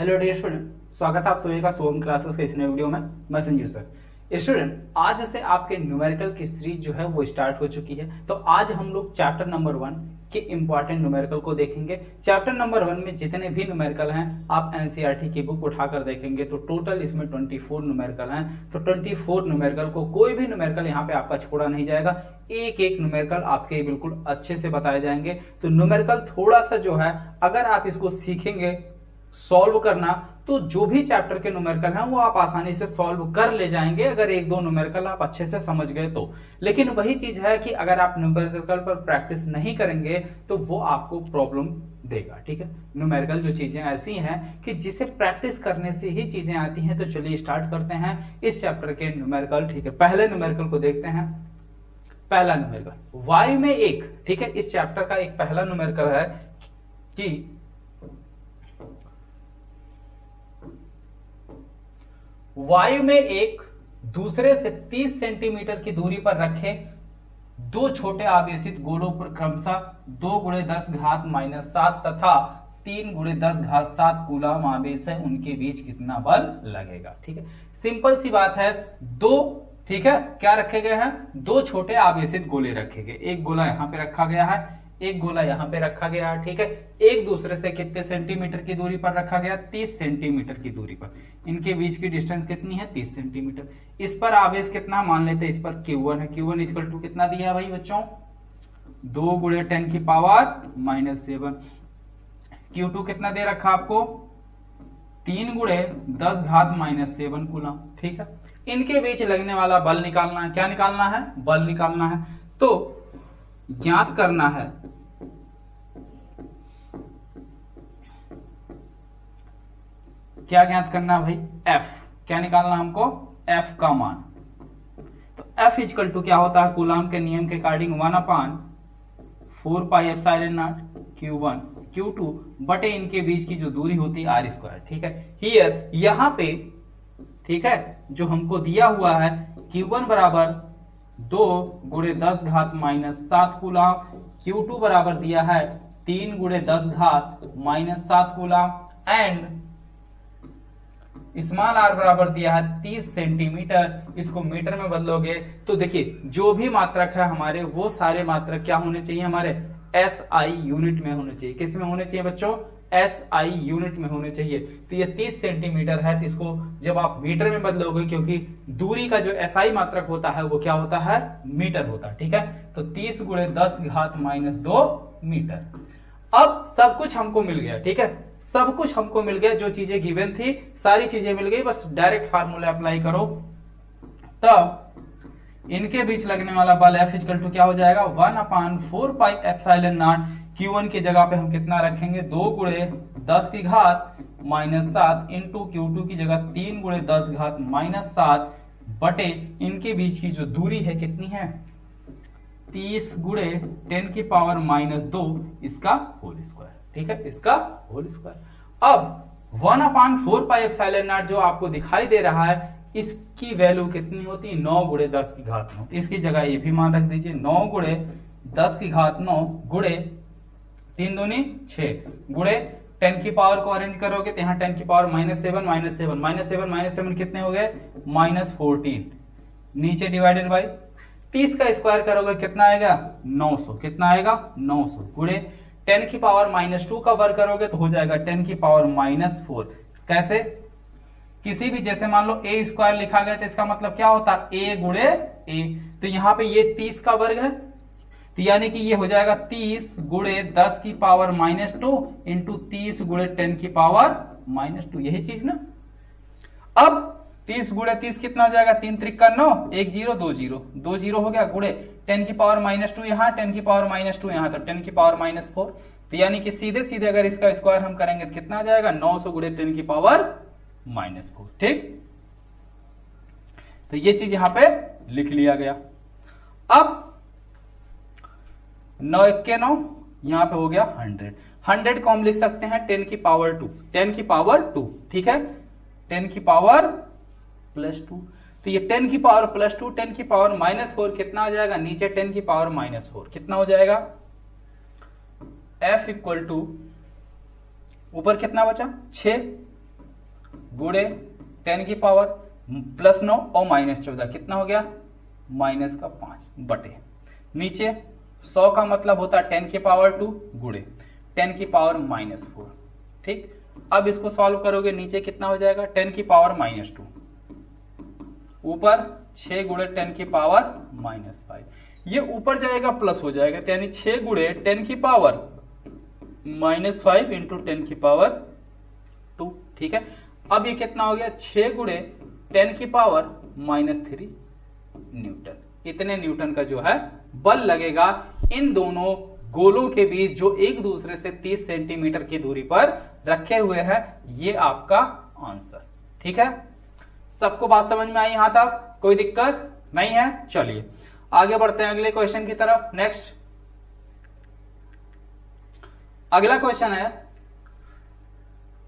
Hello dear student, स्वागत है आप सभी का सोम क्लासेस के इस नए वीडियो में। मैं संजीव सर। स्टूडेंट, आज से आपके न्यूमेरिकल की सीरीज जो है वो स्टार्ट हो चुकी है। तो आज हम लोग चैप्टर नंबर 1 के इंपॉर्टेंट न्यूमेरिकल को देखेंगे। चैप्टर नंबर 1 में जितने भी न्यूमेरिकल हैं आप एनसीईआरटी की बुक उठाकर देखेंगे तो टोटल इसमें 24 न्यूमेरिकल हैं। तो 24 न्यूमेरिकल को कोई भी न्यूमेरिकल यहाँ पे आपका छोड़ा नहीं जाएगा। एक एक न्यूमेरिकल आपके बिल्कुल अच्छे से बताए जाएंगे। तो न्यूमेरिकल थोड़ा सा जो है अगर आप इसको सीखेंगे सॉल्व करना तो जो भी चैप्टर के न्यूमेरिकल हैं वो आप आसानी से सॉल्व कर ले जाएंगे, अगर एक दो न्यूमेरिकल आप अच्छे से समझ गए तो। लेकिन वही चीज है कि अगर आप न्यूमेरिकल पर प्रैक्टिस नहीं करेंगे तो वो आपको प्रॉब्लम देगा। ठीक है, न्यूमेरिकल जो चीजें ऐसी हैं कि जिसे प्रैक्टिस करने से ही चीजें आती हैं। तो चलिए स्टार्ट करते हैं इस चैप्टर के न्यूमेरिकल। ठीक है, पहले न्यूमेरिकल को देखते हैं। पहला न्यूमेरिकल वायु में एक, ठीक है, इस चैप्टर का एक पहला न्यूमेरिकल है कि वायु में एक दूसरे से 30 सेंटीमीटर की दूरी पर रखे दो छोटे आवेशित गोलों पर क्रमशः 2 × 10⁻⁷ तथा 3 × 10⁷ कूलम आवेश है, उनके बीच कितना बल लगेगा। ठीक है, सिंपल सी बात है। दो, ठीक है, क्या रखे गए हैं? दो छोटे आवेशित गोले रखे गए। एक गोला यहां पे रखा गया है, एक गोला यहां पे रखा गया है। ठीक है, एक दूसरे से कितने सेंटीमीटर की दूरी पर रखा गया? 30 सेंटीमीटर की दूरी पर। इनके बीच की डिस्टेंस कितनी है? 30 सेंटीमीटर। इस पर आवेश कितना मान लेते हैं? इस पर Q1 है। Q1 इक्वल टू कितना दिया है भाई बच्चों? 2 × 10⁻⁷। Q2 कितना दे रखा आपको? 3 × 10⁻⁷ कूलम। ठीक है, इनके बीच लगने वाला बल निकालना है। क्या निकालना है? बल निकालना है। तो ज्ञात करना है क्या ज्ञात करना भाई? F। क्या निकालना हमको? F का मान। तो F इक्वल टू क्या होता है? कूलम के नियम के अकॉर्डिंग 1/4πε0 Q1 Q2 बटे इनके बीच की जो दूरी होती है R²। ठीक है, हियर यहां पे, ठीक है, जो हमको दिया हुआ है Q1 बराबर 2 × 10⁻⁷ कूलम, Q2 बराबर दिया है 3 × 10⁻⁷ कूलम एंड स्मॉल r बराबर दिया है 30 सेंटीमीटर। इसको मीटर में बदलोगे तो देखिए जो भी मात्रक है हमारे वो सारे मात्रक क्या होने चाहिए? हमारे SI यूनिट में होने चाहिए। किस में होने चाहिए बच्चों? SI यूनिट में होने चाहिए। तो ये 30 सेंटीमीटर है, तो इसको जब आप मीटर में बदलोगे, क्योंकि दूरी का जो SI मात्रक होता है वो क्या होता है? मीटर होता है। ठीक है, तो 30 × 10⁻² मीटर। अब सब कुछ हमको मिल गया। ठीक है, सब कुछ हमको मिल गया। जो चीजें गिवन थी सारी चीजें मिल गई, बस डायरेक्ट फार्मूला अप्लाई करो। तब इनके बीच लगने वाला बल F इक्वल टू क्या हो जाएगा? 1/4πε0। Q1 की जगह पे हम कितना रखेंगे? 2 × 10⁻⁷ इंटू Q2 की जगह 3 × 10⁻⁷ बटे इनके बीच की जो दूरी है कितनी है? 30 × 10⁻⁻², इसका होल स्क्वायर। ठीक है, इसका होल स्क्वायर। अब 1/4πε0 जो आपको दिखाई दे रहा है इसकी वैल्यू कितनी होती है? 9 × 10⁻⁹। इसकी जगह ये भी मान रख दीजिए। 9 × 10⁹ गुणे 3 दूनी 6 गुणे 10 की पावर को अरेंज करोगे तो यहाँ 10 की पावर -7 कितने हो गए? -14। नीचे डिवाइडेड बाई 30 का स्क्वायर करोगे कितना आएगा? 900। कितना आएगा? 900 गुणे 10 की पावर -2 का वर्ग करोगे तो हो जाएगा 10 की पावर -4। कैसे? किसी भी, जैसे मान लो A² लिखा गया तो इसका मतलब क्या होता है? A × A। तो यहाँ पे ये 30 का वर्ग है, तो यानी कि ये हो जाएगा 30 × 10 की पावर -2 इंटू 30 × 10 की पावर -2। यही चीज ना। अब 30 × 30 कितना हो जाएगा? 3 × 3 = 9, 1 0 2 0 2 0 हो गया गुणे 10 की पावर -2 यहाँ, 10 की पावर -2 यहाँ, तो 10 की पावर -4। तो यानी कि सीधे सीधे अगर इसका स्क्वायर हम करेंगे तो कितना आ जाएगा? 900 × 10 की पावर -4। ठीक, तो ये चीज यहां पे लिख लिया गया। अब 9 × 1 9, यहां पे हो गया 100। 100 को हम लिख सकते हैं 10 की पावर 2, 10 की पावर 2। ठीक है, 10 की पावर +2। तो ये 10 की पावर +2, 10 की पावर -4 कितना हो जाएगा? नीचे 10 की पावर -4 कितना हो जाएगा? F इक्वल टू ऊपर कितना बचा? 6 गुणे 10 की पावर प्लस 9 और माइनस 14 कितना हो गया माइनस का 5 बटे नीचे 100 का मतलब होता है 10 की पावर 2 गुणे 10 की पावर माइनस 4। ठीक, अब इसको सॉल्व करोगे नीचे कितना हो जाएगा 10 की पावर माइनस 2 ऊपर 6 गुणे 10 की पावर माइनस 5, ये ऊपर जाएगा प्लस हो जाएगा, यानी 6 गुणे 10 की पावर माइनस 5 इंटू 10 की पावर 2। ठीक है, अब ये कितना हो गया 6 गुणे 10 की पावर माइनस 3 न्यूटन। इतने न्यूटन का जो है बल लगेगा इन दोनों गोलों के बीच जो एक दूसरे से 30 सेंटीमीटर की दूरी पर रखे हुए हैं। ये आपका आंसर। ठीक है, सबको बात समझ में आई यहां तक, कोई दिक्कत नहीं है। चलिए आगे बढ़ते हैं अगले क्वेश्चन की तरफ। नेक्स्ट अगला क्वेश्चन है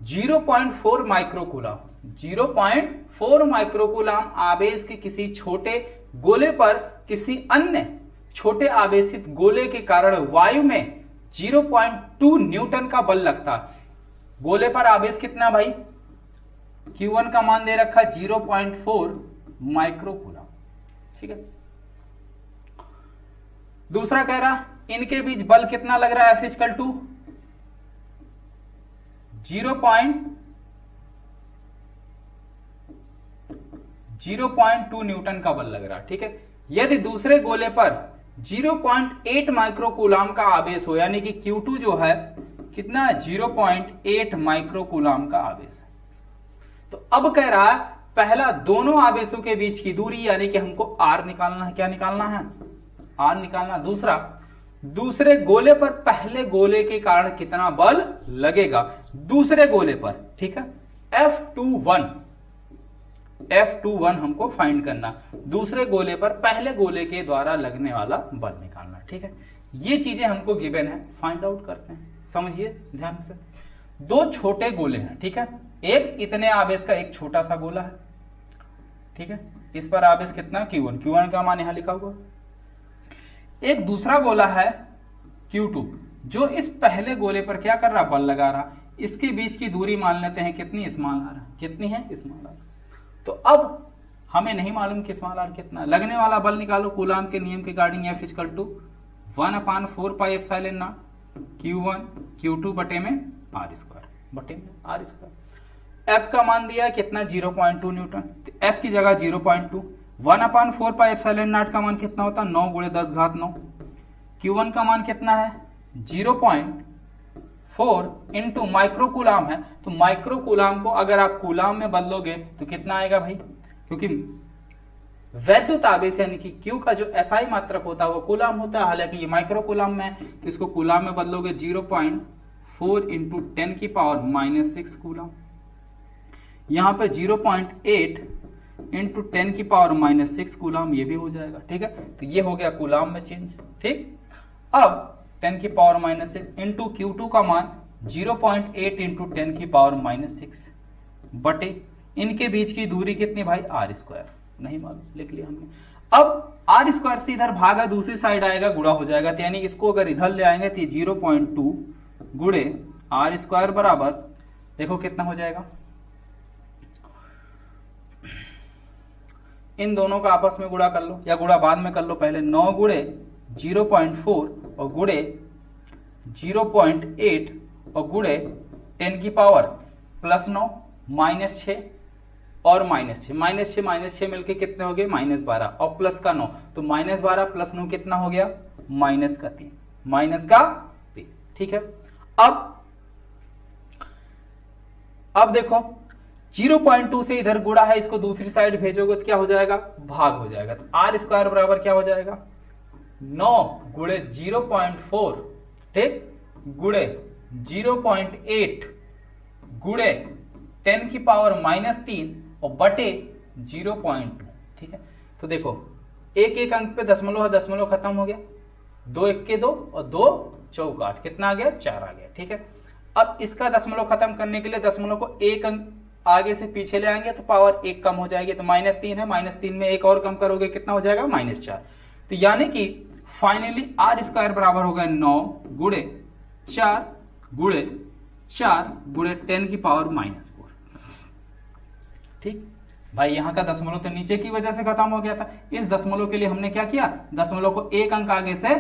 0.4 माइक्रोकूलम। 0.4 माइक्रोकूलम आवेश के किसी छोटे गोले पर किसी अन्य छोटे आवेशित गोले के कारण वायु में 0.2 न्यूटन का बल लगता है। गोले पर आवेश कितना भाई, Q1 का मान दे रखा 0.4 माइक्रोकूलम। ठीक है, दूसरा कह रहा इनके बीच बल कितना लग रहा है, F इक्वल टू 0.2 न्यूटन का बल लग रहा है। ठीक है, यदि दूसरे गोले पर 0.8 माइक्रोकूलम का आवेश हो, यानी कि Q2 जो है कितना 0.8 माइक्रोकूलम का आवेश है। तो अब कह रहा है पहला दोनों आवेशों के बीच की दूरी, यानी कि हमको R निकालना है। क्या निकालना है, R निकालना। दूसरा दूसरे गोले पर पहले गोले के कारण कितना बल लगेगा दूसरे गोले पर। ठीक है, F21 हमको फाइंड करना, दूसरे गोले पर पहले गोले के द्वारा लगने वाला बल निकालना। ठीक है, ये चीजें हमको गिवन है, फाइंड आउट करते हैं। समझिए ध्यान से, दो छोटे गोले हैं। ठीक है, एक इतने आवेश का एक छोटा सा गोला है। ठीक है, इस पर आवेश कितना Q1 का मान यहां लिखा हुआ। एक दूसरा गोला है Q2 जो इस पहले गोले पर क्या कर रहा, बल लगा रहा। इसके बीच की दूरी मान लेते हैं कितनी, स्मॉल आर। कितनी है, स्मॉल आर। तो अब हमें नहीं मालूम कि स्मॉल आर कितना, लगने वाला बल निकालो कूलाम के नियम के according. F equal to 1/4 pi epsilon naught Q1 Q2 बटे में R स्क्वायर बटे में R स्क्वायर। F का मान दिया कितना 0.2 न्यूटन, तो F की जगह 0.2। 1/4 पाई एप्सिलॉन नॉट का मान कितना होता है 9 गुणे 10 घात 9। Q1 का मान कितना है 0.4 इंटू माइक्रोकूलम है, तो माइक्रोकूलम को अगर आप कूलम में बदलोगे तो कितना आएगा भाई, क्योंकि वैद्युत आवेश यानी कि Q का जो SI मात्रक होता है वो कूलम होता है, हालांकि ये माइक्रोकूलम में, तो इसको कूलम में बदलोगे 0.4 इंटू 10 की पावर माइनस 6 कूलम। यहां पे 0.8 इंटू 10 की पावर माइनस 6 कूलम, ये भी हो जाएगा। ठीक है, तो ये हो गया कूलम में चेंज। ठीक, अब 10 की पावर माइनस 6 इंटू Q2 का मान 0.8 इंटू 10 की पावर माइनस 6 बटे इनके बीच की दूरी कितनी भाई R स्क्वायर, नहीं मालूम, लिख लिया हमने। अब R स्क्वायर से इधर भागा दूसरी साइड आएगा, गुणा हो जाएगा, तो यानी इसको अगर इधर ले आएंगे तो 0.2 गुणे R स्क्वायर बराबर देखो कितना हो जाएगा, इन दोनों का आपस में गुणा कर लो या गुणा बाद में कर लो, पहले 9 गुणे 0.4 और गुणे 0.8 और गुणे 10 की पावर प्लस 9 माइनस 6 और माइनस 6 मिलके कितने हो गए -12 और प्लस का 9, तो -12 प्लस 9 कितना हो गया -3 ठीक है। अब देखो 0.2 से इधर गुणा है, इसको दूसरी साइड भेजोगे तो क्या हो जाएगा, भाग हो जाएगा। तो R स्क्वायर बराबर क्या हो जाएगा 9 गुणे 0.4 ठीक गुणे 0.8 गुणे 10 की पावर -3 और बटे 0.2 ठीक है। तो देखो एक एक अंक पे दशमलव है, दशमलव खत्म हो गया, 2 1 2 और 2 चौक 8 कितना आ गया 4 आ गया ठीक है। अब इसका दशमलव खत्म करने के लिए दशमलव को एक अंक आगे से पीछे ले आएंगे तो पावर 1 कम हो जाएगी, तो -3 है, -3 में एक और कम करोगे कितना हो जाएगा -4। तो यानी कि फाइनली R स्क्वायर बराबर होगा 9 गुणे 4 गुणे 4 गुणे 10 की पावर -4 ठीक भाई, यहाँ का दशमलव तो नीचे की वजह से खत्म हो गया था। इस दशमलव के लिए हमने क्या किया, दशमलव को एक अंक आगे से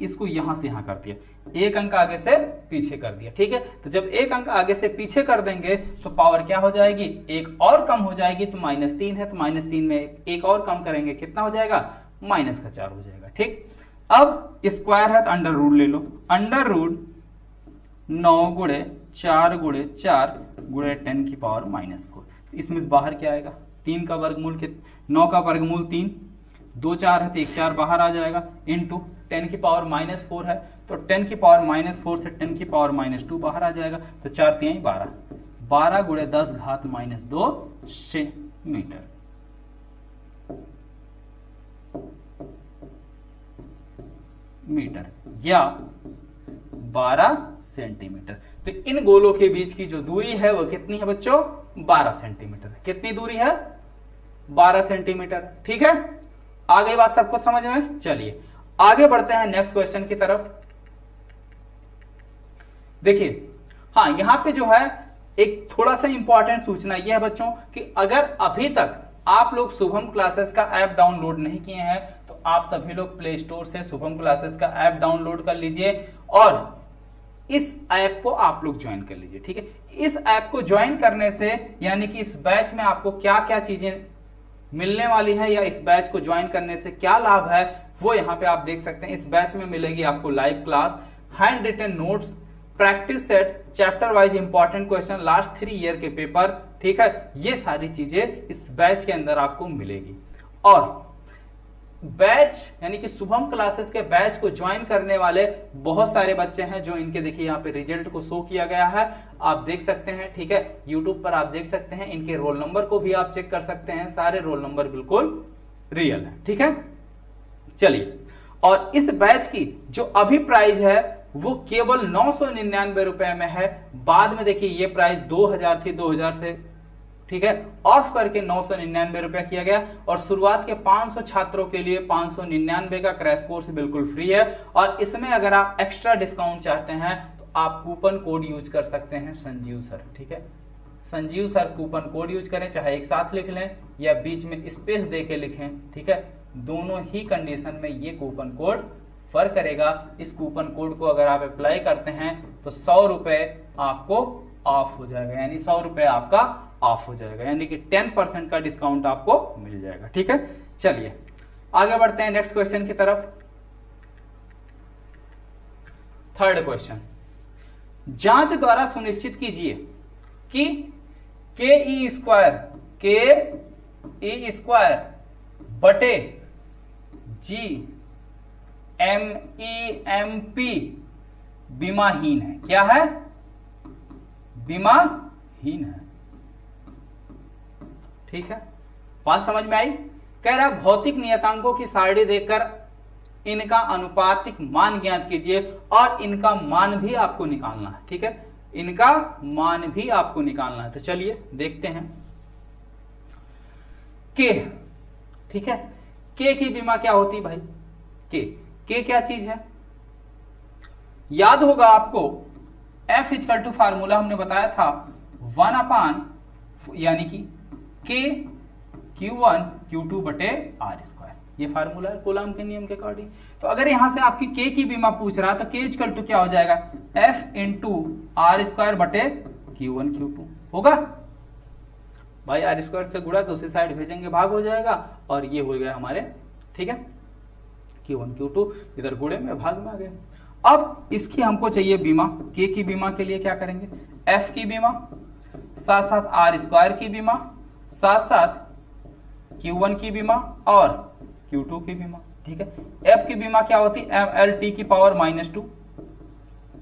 इसको यहां से यहां कर दिया, एक अंक आगे से पीछे कर दिया। ठीक है, तो जब एक अंक आगे से पीछे कर देंगे तो पावर क्या हो जाएगी, एक और कम हो जाएगी, तो -3 है, तो -3 में एक और कम करेंगे, कितना हो जाएगा, -4 हो जाएगा। ठीक, अब स्क्वायर है तो अंडर रूट ले लो, अंडर रूट 9 गुणे 4 गुणे 4 गुणे 10 की पावर -4। इसमें बाहर क्या आएगा, 3 का वर्गमूल, 9 का वर्गमूल 3, 2 4 है तो 1 4 बाहर आ जाएगा, इंटू 10 की पावर -4 है, तो 10 की पावर -4 से 10 की पावर -2 बाहर आ जाएगा, तो 4 3 12, 12 गुणे 10 घात -2 सेंटीमीटर। या 12 सेंटीमीटर। तो इन गोलों के बीच की जो दूरी है वो कितनी है बच्चों, 12 सेंटीमीटर। कितनी दूरी है, 12 सेंटीमीटर। ठीक है, आ गई बात सबको समझ में। चलिए आगे बढ़ते हैं नेक्स्ट क्वेश्चन की तरफ। देखिए, हाँ यहां पे जो है एक थोड़ा सा इंपॉर्टेंट सूचना यह है बच्चों कि अगर अभी तक आप लोग शुभम क्लासेस का ऐप डाउनलोड नहीं किए हैं तो आप सभी लोग प्ले स्टोर से शुभम क्लासेस का ऐप डाउनलोड कर लीजिए और इस ऐप को आप लोग ज्वाइन कर लीजिए। ठीक है, इस ऐप को ज्वाइन करने से यानी कि इस बैच में आपको क्या क्या चीजें मिलने वाली है या इस बैच को ज्वाइन करने से क्या लाभ है वो यहाँ पे आप देख सकते हैं। इस बैच में मिलेगी आपको live class, hand written notes, practice set, chapter wise important question, last 3 year के पेपर। ठीक है, ये सारी चीजें इस बैच के अंदर आपको मिलेगी। और बैच यानी कि शुभम क्लासेस के बैच को ज्वाइन करने वाले बहुत सारे बच्चे हैं जो इनके देखिए यहाँ पे रिजल्ट को शो किया गया है, आप देख सकते हैं। ठीक है, यूट्यूब पर आप देख सकते हैं, इनके रोल नंबर को भी आप चेक कर सकते हैं, सारे रोल नंबर बिल्कुल रियल है। ठीक है, चलिए, और इस बैच की जो अभी प्राइस है वो केवल 999 रुपए में है। बाद में देखिए ये प्राइस 2000 थी, 2000 से ठीक है ऑफ करके 999 रुपया किया गया। और शुरुआत के 500 छात्रों के लिए 599 का क्रैश कोर्स बिल्कुल फ्री है। और इसमें अगर आप एक्स्ट्रा डिस्काउंट चाहते हैं तो आप कूपन कोड यूज कर सकते हैं संजीव सर। ठीक है, Sanjeev sir coupon code use करें, चाहे एक साथ लिख लें या बीच में स्पेस दे के लिखें। ठीक है, दोनों ही कंडीशन में ये कूपन कोड वर्क करेगा। इस कूपन कोड को अगर आप अप्लाई करते हैं तो 100 रुपए आपको ऑफ हो जाएगा, यानी 100 रुपए आपका ऑफ हो जाएगा, यानी कि 10% का डिस्काउंट आपको मिल जाएगा। ठीक है, चलिए आगे बढ़ते हैं नेक्स्ट क्वेश्चन की तरफ। थर्ड क्वेश्चन, जांच द्वारा सुनिश्चित कीजिए कि के ई स्क्वायर बटे जी MEMP विमाहीन है। क्या है, विमाहीन है। ठीक है, बात समझ में आई। कह रहा भौतिक नियतांकों की सारणी देखकर इनका अनुपातिक मान ज्ञात कीजिए और इनका मान भी आपको निकालना है। ठीक है, इनका मान भी आपको निकालना है। तो चलिए देखते हैं। के, ठीक है, के की विमा क्या होती है भाई, के क्या चीज है, याद होगा आपको F इक्वल टू फार्मूला हमने बताया था 1 यानी कि के Q1 Q2 बटे R स्क्वायर, ये फार्मूला है कूलॉम के नियम के अकॉर्डिंग। तो अगर यहां से आपकी के की विमा पूछ रहा तो के इक्वल टू क्या हो जाएगा, F इंटू R स्क्वायर बटे Q1 Q2 होगा भाई। R स्क्वायर से गुणा दूसरी साइड भेजेंगे भाग हो जाएगा और ये हो गया हमारे। ठीक है, Q1 Q2 इधर गुणे में भाग में आ गए। अब इसकी हमको चाहिए बीमा, के की बीमा के लिए क्या करेंगे, F की बीमा साथ साथ R स्क्वायर की बीमा साथ साथ Q1 की बीमा और Q2 की बीमा। ठीक है, F की बीमा क्या होती है, MLT की पावर -2।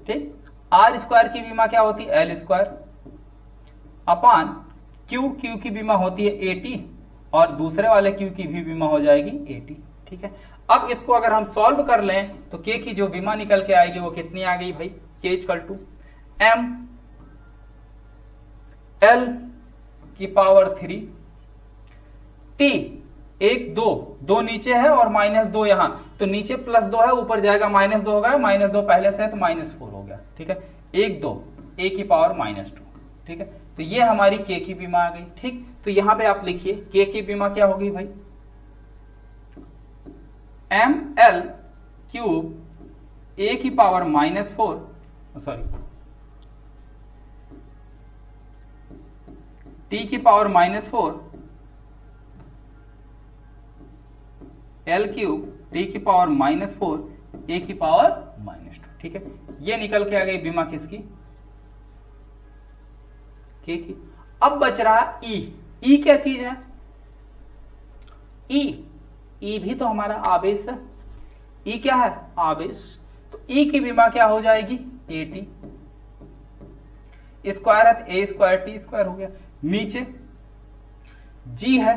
ठीक, R स्क्वायर की बीमा क्या होती है, L स्क्वायर अपान Q की बीमा होती है 80 और दूसरे वाले Q की भी बीमा हो जाएगी 80। ठीक है, अब इसको अगर हम सॉल्व कर लें तो के की जो बीमा निकल के आएगी वो कितनी आ गई भाई, के इक्वल टू M L की पावर 3 T 1 2 नीचे है और -2 यहां, तो नीचे +2 है ऊपर जाएगा -2 होगा, -2 पहले से है तो -4 हो गया। ठीक है, 1 2 A की पावर -2। ठीक है, तो ये हमारी के की बीमा आ गई। ठीक, तो यहां पे आप लिखिए के की बीमा क्या होगी भाई, ml क्यूब ए की पावर -4 सॉरी टी की पावर -4 एल क्यूब टी की पावर -4 ए की पावर -2। ठीक है, ये निकल के आ गई बीमा किसकी, के की। अब बच रहा ई। ई क्या चीज है, ई भी तो हमारा आवेश है। ई क्या है, आवेश। तो ई की बीमा क्या हो जाएगी, ए टी स्क्वायर है तो ए स्क्वायर टी स्क्वायर हो गया। नीचे जी है,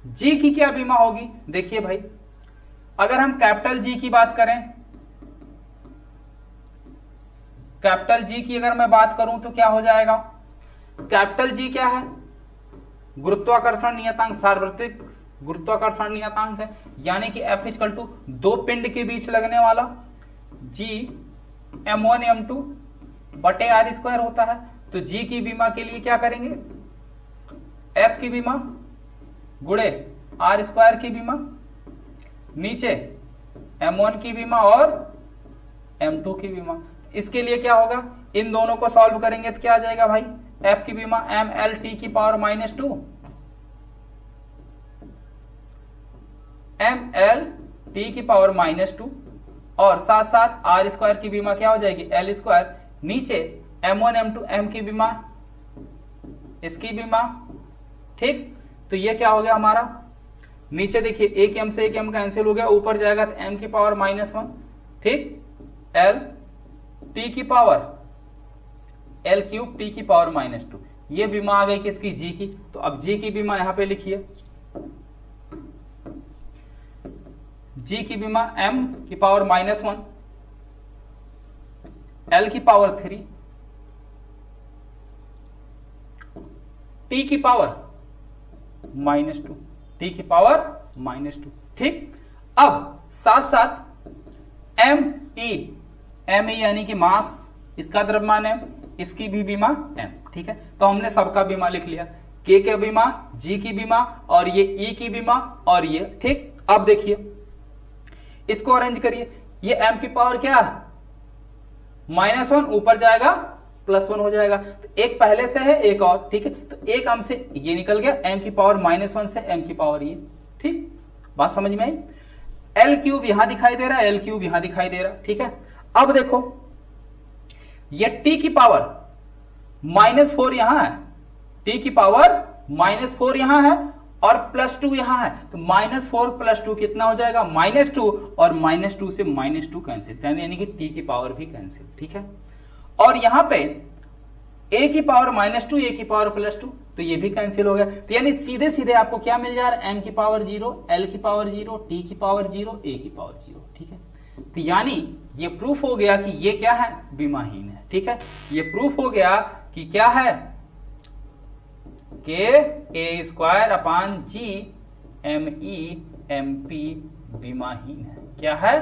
जी की क्या बीमा होगी, देखिए भाई अगर हम कैपिटल जी की बात करें, कैपिटल जी की अगर मैं बात करूं तो क्या हो जाएगा, कैपिटल जी क्या है, गुरुत्वाकर्षण नियतांक, सार्वत्रिक गुरुत्वाकर्षण नियतांक है, यानी कि F इक्वल टू दो पिंड के बीच लगने वाला G m1 m2 बटे आर स्क्वायर होता है। तो G की बीमा के लिए क्या करेंगे, F की बीमा गुणे आर स्क्वायर की बीमा, नीचे m1 की बीमा और m2 की बीमा। इसके लिए क्या होगा, इन दोनों को सॉल्व करेंगे तो क्या आ जाएगा भाई, F की बीमा ml t की पावर -2 ml t की पावर -2 और साथ साथ आर स्क्वायर की बीमा क्या हो जाएगी, एल स्क्वायर, नीचे m1 m2 m की बीमा, इसकी बीमा। ठीक, तो ये क्या हो गया हमारा, नीचे देखिए एक m से एक m कैंसिल हो गया, ऊपर जाएगा तो m की पावर -1। ठीक, l t की पावर एल क्यूब टी की पावर -2, ये बीमा आ गई किसकी, जी की। तो अब जी की बीमा यहां पे लिखिए, जी की बीमा m की पावर -1 एल की पावर 3 टी की पावर -2, टी की पावर -2। ठीक, अब साथ साथ एम ई यानी कि मास, इसका द्रव्यमान m, इसकी भी बीमा m। ठीक है, तो हमने सबका बीमा लिख लिया, के की बीमा, जी की बीमा और ये ई की बीमा और ये। ठीक, अब देखिए इसको अरेंज करिए, ये m की पावर क्या है, -1 ऊपर जाएगा +1 हो जाएगा, तो एक पहले से है एक और। ठीक है, तो एक m से ये निकल गया, m की पावर -1 से m की पावर ये। ठीक, बात समझ में आई। एल क्यूब यहां दिखाई दे रहा है, एल क्यूब यहां दिखाई दे रहा है। ठीक है, अब देखो ये t की पावर -4 यहां है, t की पावर -4 यहां है और +2 यहां है, तो -4 + 2 कितना हो जाएगा, -2 और -2 से -2 कैंसिल, यानी कि t की पावर भी कैंसिल। ठीक है, और यहां पे a की पावर -2 a की पावर +2, तो ये भी कैंसिल हो गया। तो यानी सीधे सीधे आपको क्या मिल जा रहा है, m की पावर 0, l की पावर 0, t की पावर 0, a की पावर 0। ठीक है, तो यानी ये प्रूफ हो गया कि ये क्या है, बीमाहीन है। ठीक है, ये प्रूफ हो गया कि क्या है, K A square upon G M E M P बीमाहीन है। क्या है,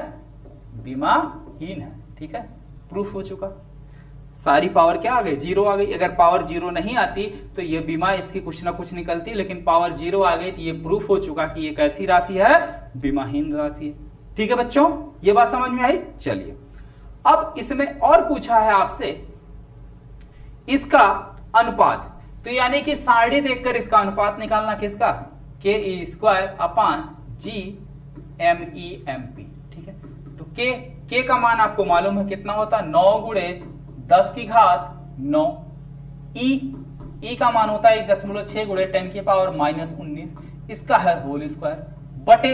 बीमाहीन है। ठीक है, प्रूफ हो चुका। सारी पावर क्या आ गई, 0 आ गई। अगर पावर 0 नहीं आती तो ये बीमा इसकी कुछ ना कुछ निकलती, लेकिन पावर 0 आ गई तो ये प्रूफ हो चुका कि ये कैसी राशि है, बीमाहीन राशि है। ठीक है बच्चों, ये बात समझ में आई। चलिए अब इसमें और पूछा है आपसे इसका अनुपात, तो यानी कि सारणी देखकर इसका अनुपात निकालना, किसका, K E square upon G M E M P. ठीक है, तो के का मान आपको मालूम है कितना होता है, 9 गुणे 10 की घात 9। ई का मान होता है 1.6 गुणे 10 की पावर -19, इसका है होल स्क्वायर, बटे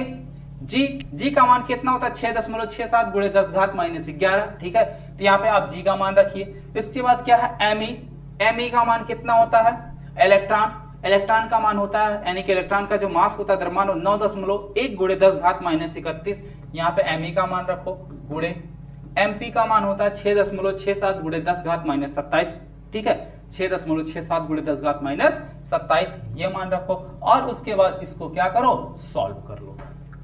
जी का मान कितना होता है 6.67 गुणे 10 घात -11। ठीक है, तो यहाँ पे आप जी का मान रखिए। इसके बाद क्या है, एम ई का मान कितना होता है, इलेक्ट्रॉन का मान होता है, यानी कि इलेक्ट्रॉन का जो मास होता है द्रव्यमान 9.1 गुणे 10 घात -31। यहाँ पे एम ई का मान रखो, गुणे एमपी का मान होता है 6.67 गुणे 10 घात -27। ठीक है, 6.67 गुणे 10 घात -27 ये मान रखो, और उसके बाद इसको क्या करो, सॉल्व कर लो।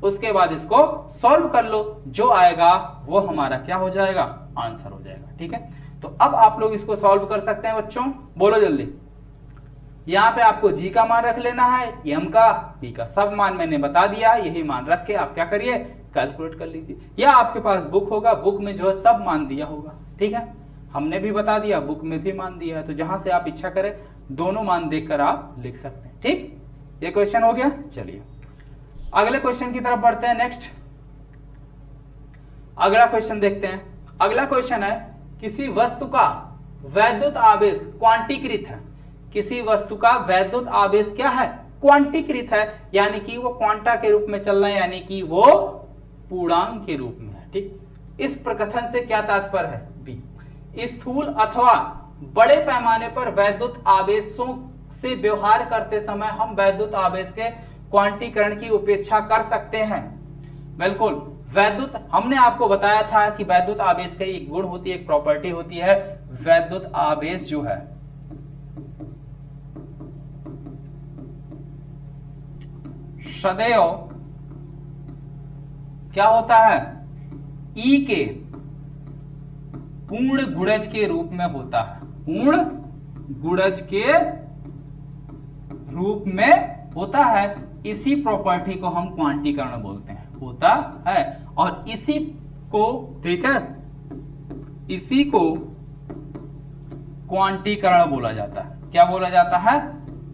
उसके बाद इसको सॉल्व कर लो, जो आएगा वो हमारा क्या हो जाएगा, आंसर हो जाएगा। ठीक है, तो अब आप लोग इसको सॉल्व कर सकते हैं बच्चों, बोलो जल्दी। यहाँ पे आपको जी का मान रख लेना है, एम का, पी का, सब मान मैंने बता दिया है। यही मान रख के आप क्या करिए, कैलकुलेट कर लीजिए। या आपके पास बुक होगा, बुक में जो है सब मान दिया होगा। ठीक है, हमने भी बता दिया, बुक में भी मान दिया है, तो जहां से आप इच्छा करें दोनों मान देखकर आप लिख सकते हैं। ठीक, ये क्वेश्चन हो गया। चलिए अगले क्वेश्चन की तरफ बढ़ते हैं। नेक्स्ट अगला क्वेश्चन देखते हैं। अगला क्वेश्चन है, किसी वस्तु का वैद्युत आवेश क्वांटीकृत है। किसी वस्तु का वैद्युत आवेश क्या है, क्वांटीकृत है, यानी कि वो क्वांटा के रूप में चल रहा है, यानी कि वो पूर्णांक के रूप में है। ठीक, इस प्रकथन से क्या तात्पर्य है, बी, स्थूल अथवा बड़े पैमाने पर वैद्युत आवेशों से व्यवहार करते समय हम वैद्युत आवेश के क्वांटीकरण की उपेक्षा कर सकते हैं। बिल्कुल, वैद्युत, हमने आपको बताया था कि वैद्युत आवेश की एक गुण होती है, एक प्रॉपर्टी होती है, वैद्युत आवेश जो है सदैव क्या होता है, ई के पूर्ण गुणज के रूप में होता है। पूर्ण गुणज के रूप में होता है। इसी प्रॉपर्टी को हम क्वांटीकरण बोलते हैं, होता है। और इसी को, ठीक है, इसी को क्वांटीकरण बोला जाता है। क्या बोला जाता है,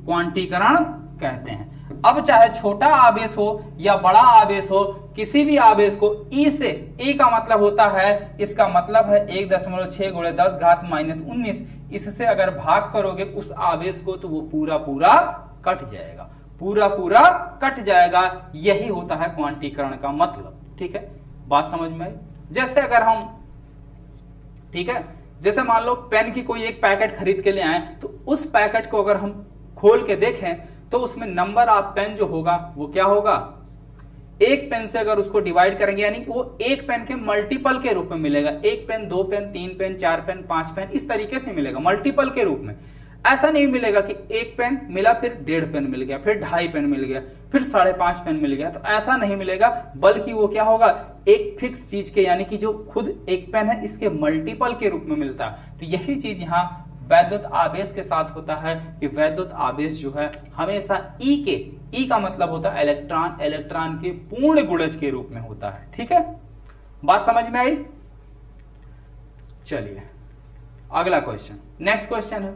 क्वांटीकरण कहते हैं। अब चाहे छोटा आवेश हो या बड़ा आवेश हो, किसी भी आवेश को ई से, ई का मतलब होता है, इसका मतलब है 1.6 × 10⁻−19, इससे अगर भाग करोगे उस आवेश को तो वो पूरा पूरा कट जाएगा, पूरा पूरा कट जाएगा। यही होता है क्वांटीकरण का मतलब। ठीक है, बात समझ में आई। जैसे अगर हम, ठीक है, जैसे मान लो पेन की कोई एक पैकेट खरीद के ले आए, तो उस पैकेट को अगर हम खोल के देखें तो उसमें नंबर ऑफ पेन जो होगा वो क्या होगा, एक पेन से अगर उसको डिवाइड करेंगे यानी वो एक पेन के मल्टीपल के रूप में मिलेगा। एक पेन, दो पेन, तीन पेन, चार पेन, पांच पेन, इस तरीके से मिलेगा मल्टीपल के रूप में। ऐसा नहीं मिलेगा कि एक पेन मिला फिर 1.5 पेन मिल गया, फिर 2.5 पेन मिल गया, फिर 5.5 पेन मिल गया, तो ऐसा नहीं मिलेगा। बल्कि वो क्या होगा, एक फिक्स चीज के, यानी कि जो खुद एक पेन है इसके मल्टीपल के रूप में मिलता है। तो यही चीज यहाँ वैद्युत आवेश के साथ होता है कि वैद्युत आवेश जो है हमेशा ई के, ई का मतलब होता है इलेक्ट्रॉन, इलेक्ट्रॉन के पूर्ण गुणज के रूप में होता है। ठीक है, बात समझ में आई। चलिए अगला क्वेश्चन, नेक्स्ट क्वेश्चन है,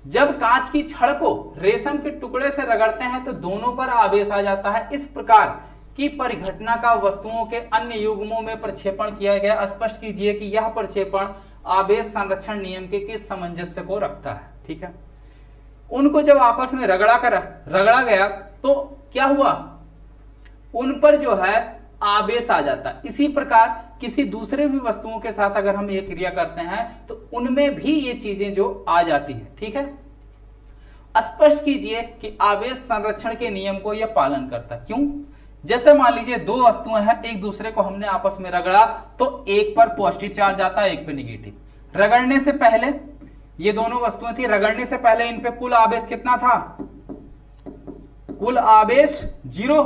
जब कांच की छड़ को रेशम के टुकड़े से रगड़ते हैं तो दोनों पर आवेश आ जाता है। इस प्रकार की परिघटना का वस्तुओं के अन्य युग्मों में प्रक्षेपण किया गया। स्पष्ट कीजिए कि यह प्रक्षेपण आवेश संरक्षण नियम के किस सामंजस्य को रखता है। ठीक है, उनको जब आपस में रगड़ा गया तो क्या हुआ, उन पर जो है आवेश आ जाता है। इसी प्रकार किसी दूसरे भी वस्तुओं के साथ अगर हम ये क्रिया करते हैं तो उनमें भी ये चीजें जो आ जाती हैं। ठीक है, स्पष्ट कीजिए कि आवेश संरक्षण के नियम को यह पालन करता है। क्यों, जैसे मान लीजिए दो वस्तुएं हैं, एक दूसरे को हमने आपस में रगड़ा तो एक पर पॉजिटिव चार्ज आता है, एक पे निगेटिव। रगड़ने से पहले ये दोनों वस्तुएं थी, रगड़ने से पहले इन पे कुल आवेश कितना था, कुल आवेश 0।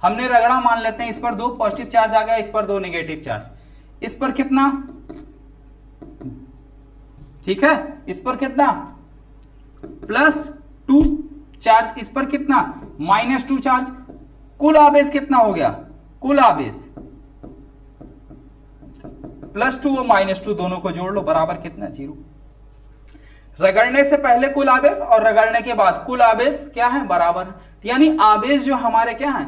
हमने रगड़ा, मान लेते हैं इस पर 2 पॉजिटिव चार्ज आ गया, इस पर 2 नेगेटिव चार्ज, इस पर कितना, ठीक है, इस पर कितना +2 चार्ज, इस पर कितना -2 चार्ज। कुल आवेश कितना हो गया, कुल आवेश +2 और -2 दोनों को जोड़ लो, बराबर कितना, 0। रगड़ने से पहले कुल आवेश और रगड़ने के बाद कुल आवेश क्या है, बराबर। यानी आवेश जो हमारे क्या है,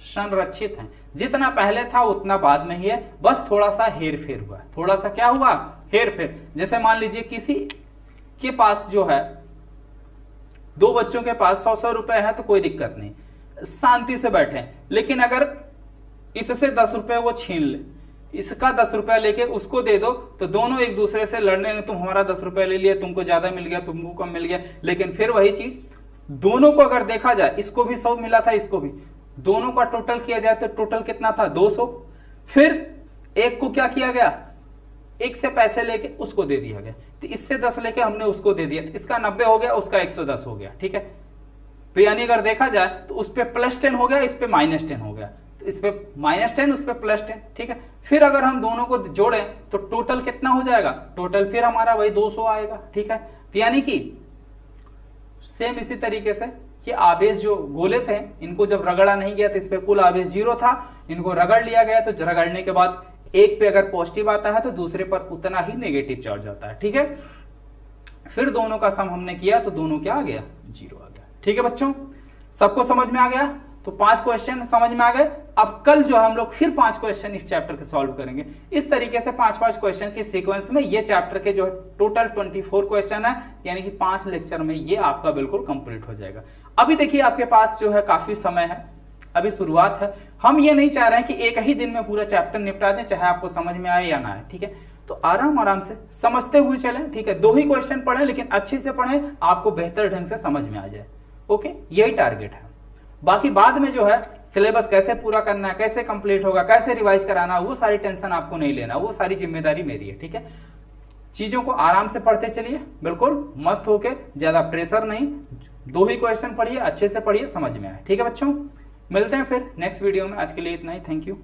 संरक्षित है। जितना पहले था उतना बाद में ही है, बस थोड़ा सा हेर फेर हुआ, थोड़ा सा क्या हुआ, हेर फेर। जैसे मान लीजिए किसी के पास जो है, दो बच्चों के पास 100-100 रुपए है तो कोई दिक्कत नहीं, शांति से बैठे। लेकिन अगर इससे 10 रुपए वो छीन ले, इसका 10 रुपया लेके उसको दे दो, तो दोनों एक दूसरे से लड़ने में, तुम हमारा 10 रुपया ले लिया, तुमको ज्यादा मिल गया, तुमको कम मिल गया। लेकिन फिर वही चीज दोनों को अगर देखा जाए, इसको भी 100 मिला था, इसको भी, दोनों का टोटल किया जाए तो टोटल कितना था, 200। फिर एक को क्या किया गया, एक से पैसे लेके उसको दे दिया गया, तो इससे 10 लेके हमने उसको दे दिया, इसका 90 हो गया, उसका 110 हो गया। ठीक है, तो यानी अगर देखा जाए तो उस पे +10 हो गया, इस पे -10 हो गया, तो इस पे -10, उस पे +10। ठीक है, फिर अगर हम दोनों को जोड़े तो टोटल कितना हो जाएगा, टोटल फिर हमारा वही 200 आएगा। ठीक है, तो यानी कि सेम इसी तरीके से ये आवेश जो गोले थे इनको जब रगड़ा नहीं गया तो इस पे कुल आवेश 0 था, इनको रगड़ लिया गया तो रगड़ने के बाद एक पे अगर पॉजिटिव आता है तो दूसरे पर उतना ही नेगेटिव चार्ज आता है। ठीक है, फिर दोनों का सम हमने किया तो दोनों क्या आ गया, 0 आ गया। ठीक है बच्चों, सबको समझ में आ गया? तो 5 क्वेश्चन समझ में आ गए। अब कल जो हम लोग फिर 5 क्वेश्चन इस चैप्टर के सॉल्व करेंगे। इस तरीके से 5-5 क्वेश्चन की सीक्वेंस में ये चैप्टर के जो टोटल 24 क्वेश्चन है, यानी कि 5 लेक्चर में ये आपका बिल्कुल कंप्लीट हो जाएगा। अभी देखिए आपके पास जो है काफी समय है, अभी शुरुआत है। हम ये नहीं चाह रहे हैं कि एक ही दिन में पूरा चैप्टर निपटा दें, चाहे आपको समझ में आए या ना आए। ठीक है, तो आराम आराम से समझते हुए चलें। ठीक है, 2 ही क्वेश्चन पढ़ें लेकिन अच्छे से पढ़ें, आपको बेहतर ढंग से समझ में आ जाए। ओके, यही टारगेट है। बाकी बाद में जो है सिलेबस कैसे पूरा करना है, कैसे कंप्लीट होगा, कैसे रिवाइज कराना, वो सारी टेंशन आपको नहीं लेना, वो सारी जिम्मेदारी मेरी है। ठीक है, चीजों को आराम से पढ़ते चलिए, बिल्कुल मस्त होके, ज्यादा प्रेशर नहीं। 2 ही क्वेश्चन पढ़िए, अच्छे से पढ़िए, समझ में आए। ठीक है बच्चों, मिलते हैं फिर नेक्स्ट वीडियो में। आज के लिए इतना ही, थैंक यू।